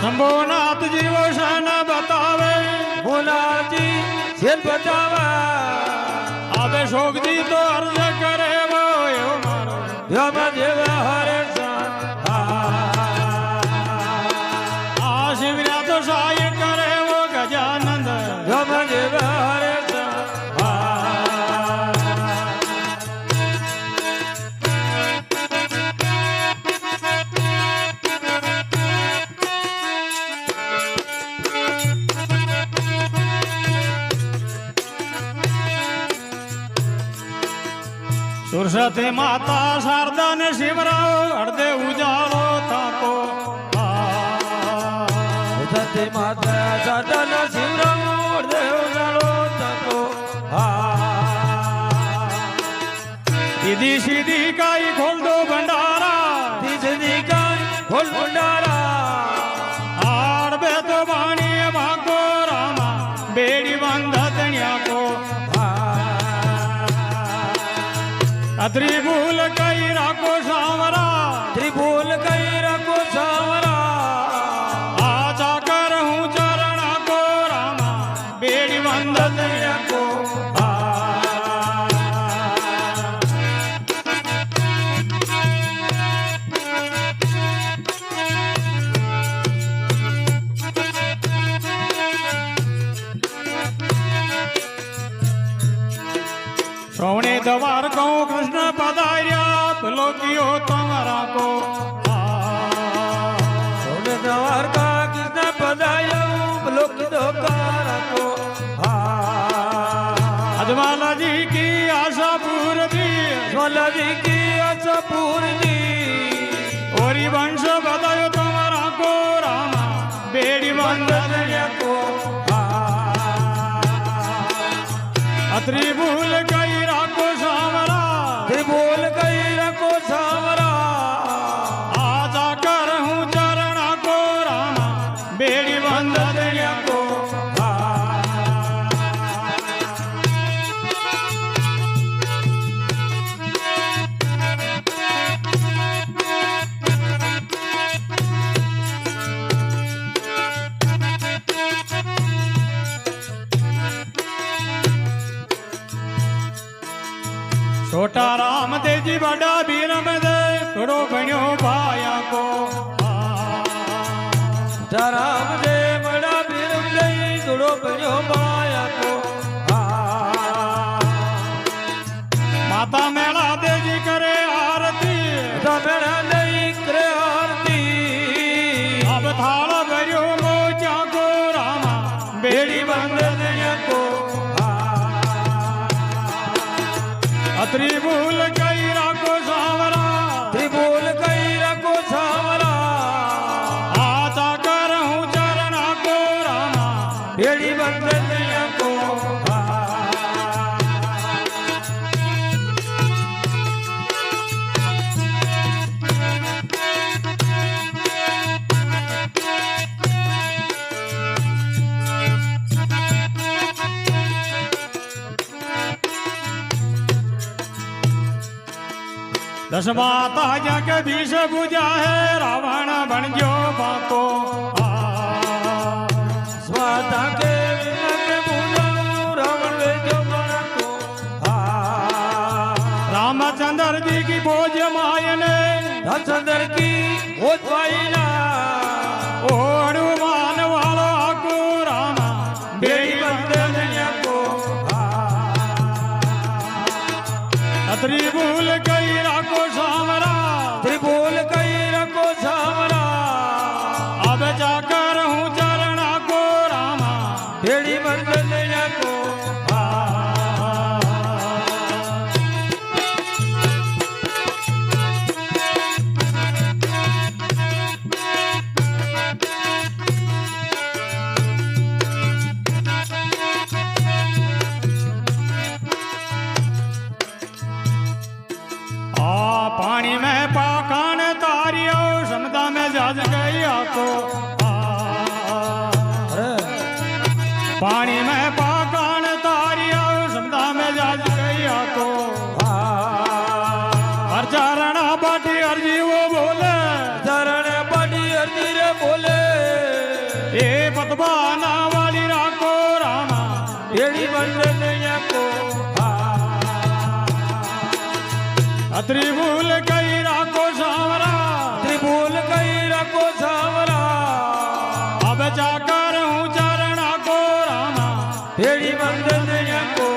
शंभोनाथ जीवो शन बतावे भोलानाथ जी शेर बतावा आबे शोक जी तो अर्ज करे वो यो मारो यो देव हरे शिवरा तो साय करे वो गजानंद यो देव हरे सुरसती माता शारदा ने शिवराव हृदय उजालो थाको सुरसती माता शारदा ने शिवराव हृदय उजालो थाको सीधी सीधी काई खोल दो भंडारा सीधी काई खोल भंडारा आड़बे तो वाणी भागो रामा बेड़ी बंधतनिया को त्रिभूल कई राको सावरा त्रिभूल कई राको सावरा आजा कर हूँ चरणा को रामा बेड़ी बंधतनिया को श्रवणे द्वार को कृष्ण पधार्या लोकियो तुम्हारा को श्रवणे द्वार का कृष्ण पधार्या लोकियो तुम्हारा को अजवाला जी की आशा पूर दी ज्वाला जी की आशा पूर दी और वंश बतायो तुम्हारा को रामा बेड़ी बंधनिया को त्रिभूल कई राको सावरा त्रिभूल कई राको सावरा आजा कर हूँ चरणा को रामा बेड़ी बंधनिया को छोटा राम देव जी बड़ा बीरम दे थोड़ो बण्यो भाया को छोटा राम दे बड़ा बीरम दे थोड़ो बण्यो भाया को माता मेला दे जी करे आरती माता मेला दे करे आरती अब थाल भरियो मोचा को रामा बेड़ी बंधनिया को त्रिभूल कई राको सावरा त्रिभूल कई राको सावरा आचा कर हूँ चरणा को रामा बेड़ी बंधनिया को दस माता जग विष बुझा है रावण बन जो बाको माता के बुझा रावण जो बाको रामचंद्र जी की बोझ मायने रामचंद्र की बोझ मायना हनुमान वालो को रामा बेड़ी बंधनिया को त्रिभूल कई राको सावरा त्रिभूल कई राको सावरा अब जाकर हूँ चरणा को रामा बेड़ी बंधनिया को पानी में पाखान तारियो समता में जज गई आको पानी में पाखान तारियो समता में जज गई आको हर चरण बाटी अर्जी वो बोले चरण बाटी अर्जी रे बोले એ પતબાના વાલી રાખો રામા એડી બંધન કો ત્રિભૂલ કઈ રાખો સાવરા ત્રિભૂલ કઈ રાખો સાવરા અબ ચાકર હું ચરણ આકો રામા એડી બંધન કો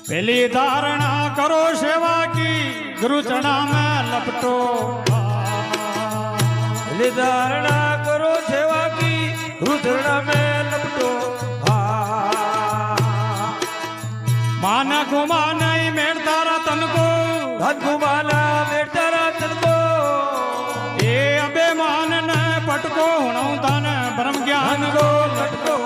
પેલી ધારણા કરો સેવા કી ગુરુ ચરણા में લપટો धारणा करो सेवा की रुद्रणा में लपटो માન ગુમા નહીં મેળ તારા તન को धन घुमाना मेटा रातन को એ અબે માન ને પટકો હુણું તન બ્રહ્મ જ્ઞાન धन को लटको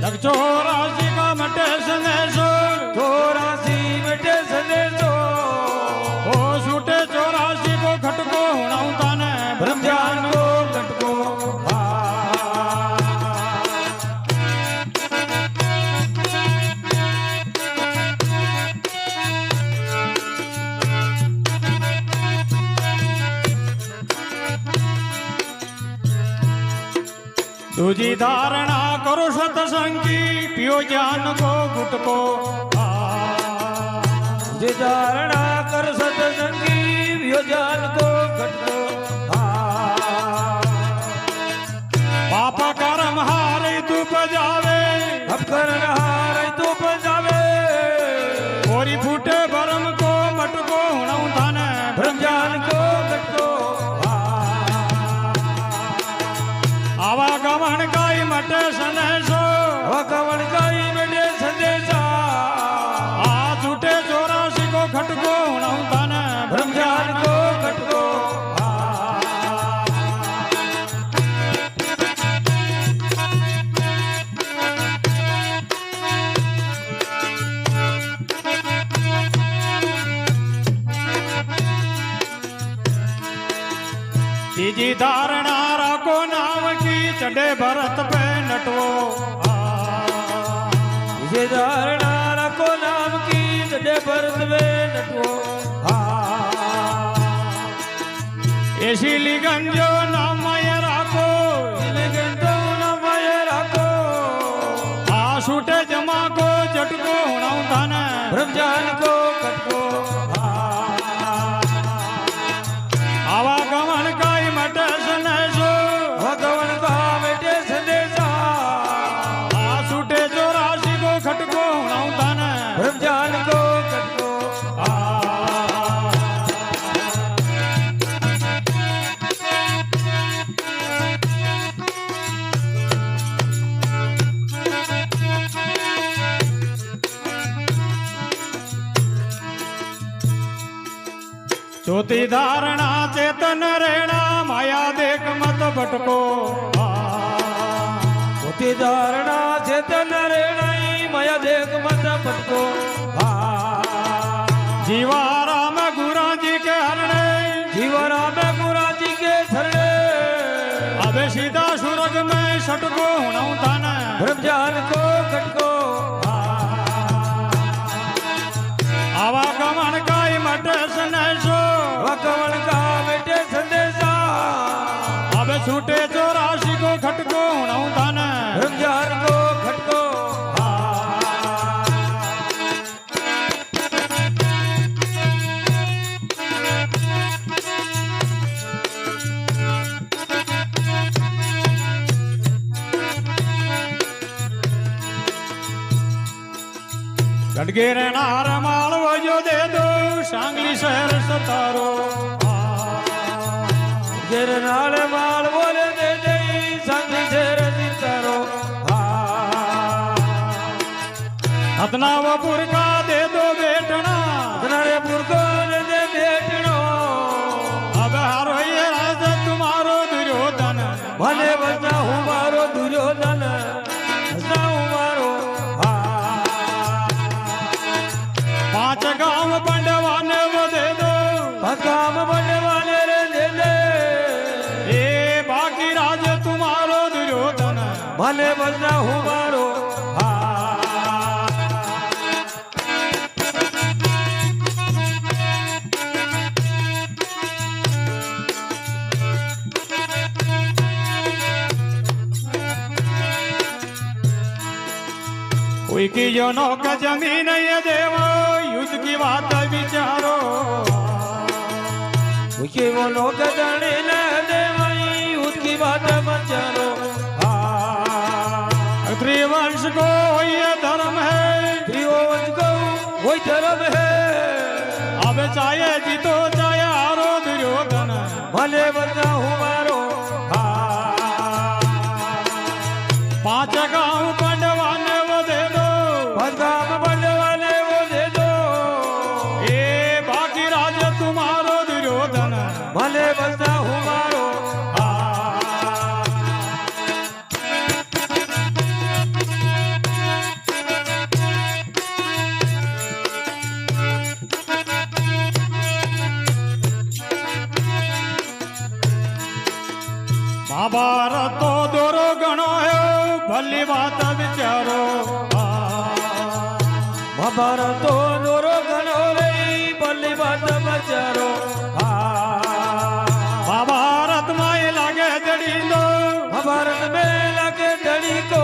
લગજો રાશિ કા મટે સંદેશો चौरासी मिटे संदेशो ઓ છૂટે ચોરાશી કો ખટકો હુણું તન બ્રહ્મ ब्रह्मज्ञान જ્ઞાન को लटको दूजी धारणा करो सत्संग की पियो ज्ञान को गुटको जे धारणा कर सत्संगी योजान को घटको पापा कर्म हारे तू पजावे अब करन हार तू पंजावे ओरी फूटे भरम को मटको हुणऊ धन ब्रह्मज्ञान को घटको आवा गमन काई मटे सनेशो कवन काई मिटे संदेशा आ छूटे चौरासी को खटको हुणऊ धन ब्रह्मज्ञान को घटको तीजी धारणा राखो नाम की चढ़े भरत पे नटवो जे धारणा रखो नाम की जडे भरत में नटो ऐसी लिगन जो नाम ये राखो गंतो न भय रखो आ छूटे जमा को चटको हुणऊ धन ब्रह्मज्ञान को घटको आवा गमन काई मटे सनेशो भगवान का बेटे संदेशा आ छूटे चौरासी को खटको हुणऊ धन ब्रह्मज्ञान को घटको ज्योति धारणा चेतन रेणा माया देख मत भटको होती धारणा चेतन रेणाई माया देख मत भटको जीवा राम गुरा जी के हरणे जीवरा में गुरा जी के शरणे अबे सीधा सुरग में सटको हुणऊ धन ब्रह्मज्ञान को घटको आवा गमन काई मटे सनेशो भगवान का बेटे संदेशा अब छूटे चौरासी को खटको हुणऊ धन ब्रह्मज्ञान को घटको गडगेर नार मालव जो दे दो सांगली शहर सतारो गिरनाल माल बोले दे दे संगी से रजितारो हतनावपुर का दे दो बेटना नारे पुरको दे बेटनो अब हारो ये राज तुम्हारो दुर्योधन भले बचा हूँ मारो दुर्योधन बचा हूँ मारो पांच गांव पंडवा ने वो दे दो भगा ભલે બધા હું મારો कोई की जो नौक जमीन ये देवो युद्ध की बात विचारो मुझे वो लोग जाने न दे वही उसकी बात बचारो त्रिवंश को ये धर्म है त्रिवंश को वही धर्म है अब चाहे जीतो चाहे हारो दुर्योधन भले बचा हूँ मारो पांच गांव पंडवाने वो दे दो भगवान बनवाने वो दे दो ए बाकी राज तुम्हारो दुर्योधन भले बचा हूँ मारो महाभारत तो दोरो गणो है भली बात विचारो महाभारत तो दोरो घणो रही भली बात बचारो महाभारत में लागे जड़ी लो महाभारत में लगे डड़ी को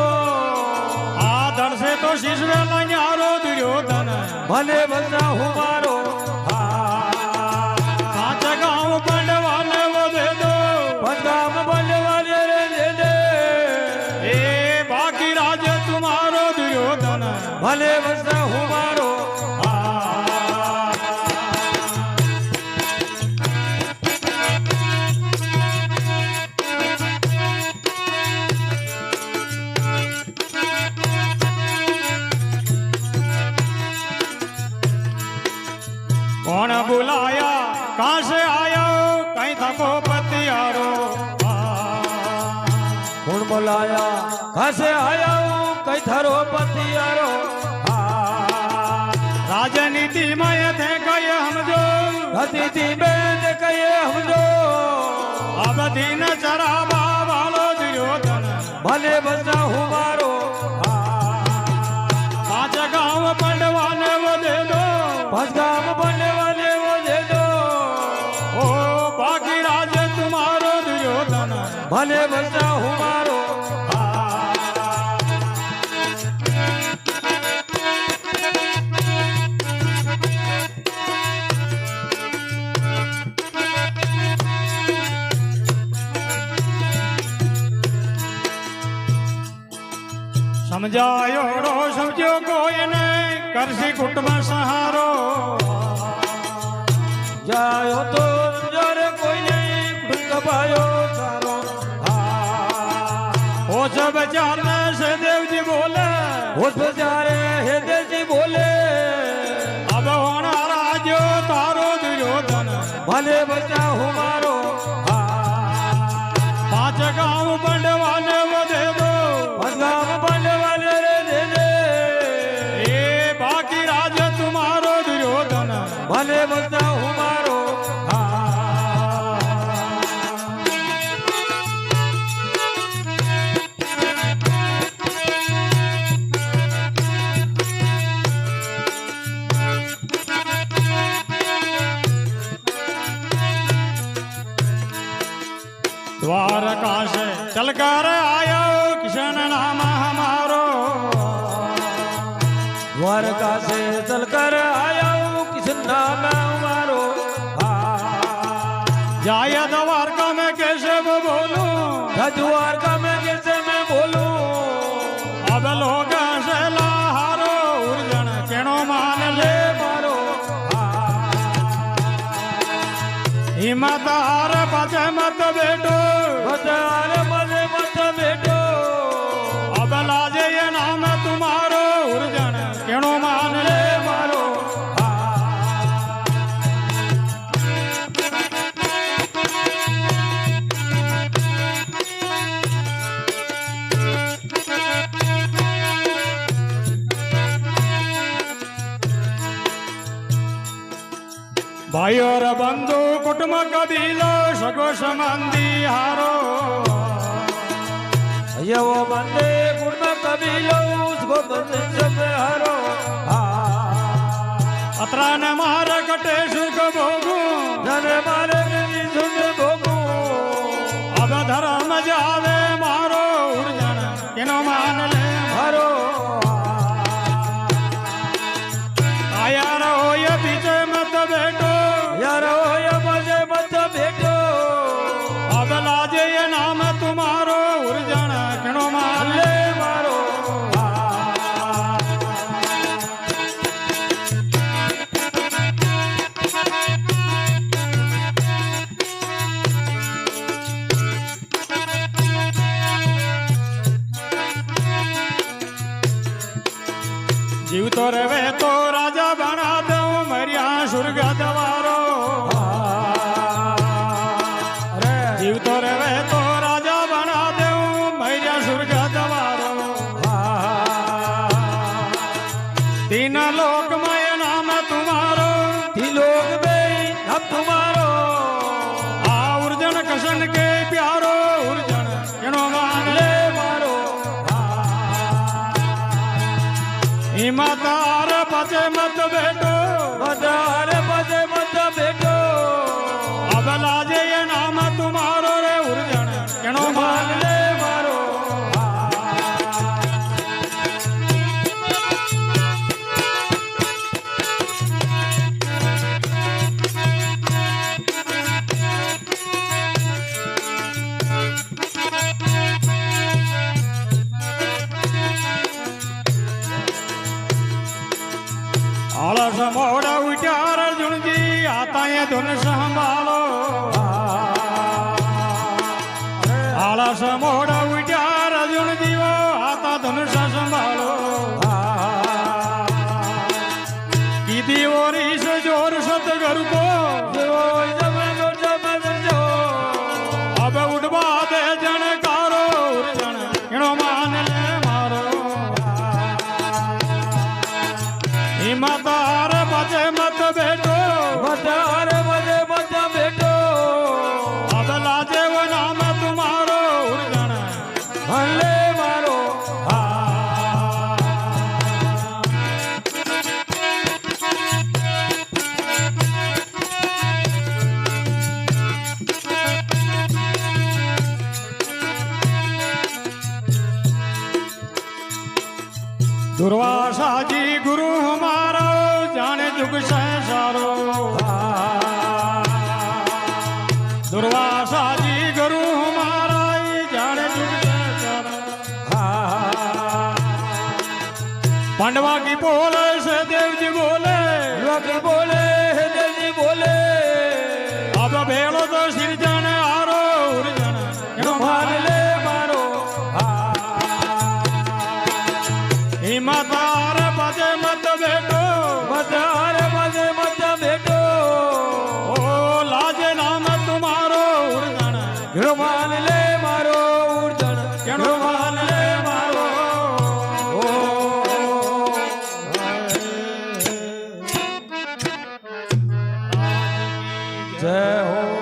आदर से तो शिशु लंगारो दुर्योधन भले बचा हूँ मारो पांच गांव पंडवाने वो दे दो भगवान बनवाने रे दे दे ए बाकी राज तुम्हारो दुर्योधन भले बचा हूँ मारो कौन बुलाया कहाँ से आया कहीं थको पतियारो कौन बुलाया कहाँ से आया हूँ कई थारो पतियारो राजनीति में थे कहे हम जो अतिथि में कहे हम जो अब दिन चरावा वालो दुर्योधन भले बचा हूँ मारो पांच गांव पंडवाने वो दे दो भगवान बनवाने वो दे दो ओ बाकी राज तुम्हारो दुर्योधन भले बचा हूँ मारो समझायो रो समझो कोई ने करसी कुटुंब सहारो जायो तो जरे कोई नहीं खुद पायो सारो ओ सब विचार में से देव जी बोले उस बेचारे हृदय जी बोले अब होना राजो तारो दुर्योधन भले बचा हूँ मारो पांच गांव पंडवाने वो दे दो भगवान बनवाने रे दे दे ए बाकी राज तुम्हारो दुर्योधन भले बचा हूँ मारो द्वारका से चलकर आयो किशन नाम हमारो द्वारका से चलकर आया हूँ किस नाम हमारो जाया द्वारका में कैसे वो बोलूं द्वारका में कैसे मैं बोलूं अब लोग से लाहारो उर्जन केणो मान ले मारो हिम्मत हार पाछे मत बेटो बचार मजे मत बेटो अब लाजे ये नाम तुम्हारो उर्जन केणो मान ले मारो भाई और बंधु कुटुंब कबीलो सगो संबंधी हारो એવો મંદે પૂર્ણ કબીલો ઉસકો બંધ સબ હરો અત્રા ને મારે કટે સુખ ભોગું ધન મારે ગતિ સુખ ભોગું અબ ધર્મ જાવે મારો ઉર્જન કેનો માન લે હરો આયા રોય પીછે મત બેઠો યાર હોય મજે મત બેઠો અબ લાજે એ નામ તુમારો ઉર્જન કેનો માન લે લે મારો જીવતો રેવે તો રાજા બના દઉં મર્યા સુર્ગ દવારો જીવતો રેવે તો રાજા બના દઉં મર્યા સુર્ગ દવારો તીન લોકમાં એ નામ તુમારો तिलोक में अब तुम्हारो આ ઉર્જન કશન કે પ્યારો ઉર્જન એનો માન લે ले मारो હિંમત હાર પાછે મત બેઠો मदार मजे मत बैठो અબ લાજે એ નામ તુમારો રે ઉર્જન એનો માન मान લે ले मारो આળસ મોડા ઉઠ્યા અર્જુનજી આતા એ ધૂન સંભાળો આળસ મોડા ઉઠ્યા અર્જુન જીવો આતા ધૂન સંભાળો કીધી ઓરીશ જોર સતગરુ કો जो जब जो અબ ઉડવા દે જણકારો ઉર્જન એનો માન લે મારો હિંમત હાર પાછે મત બેઠો मदार मजे मत बैठो અબ લાજે વો નામ તુમારો ઉર્જન ले मारो दुर्वासा जी गुरु हमारा जाने जुग संसारो दुर्वासा जी गुरु हमारा जाने जुग संसारो पांडवा की बोले से देव जी बोले लोग बोले देव जी बोले अब भेड़ो तो सिरजन आरो उर्जन एनो मान मान ले मारो हिम्मत हार पाछे मत बैठो मदार मजे मत बैठो ओ लाजे नाम तुम्हारो उर्जन मान ले मारो उर्जन केनो मान ले मारो ओ जय हो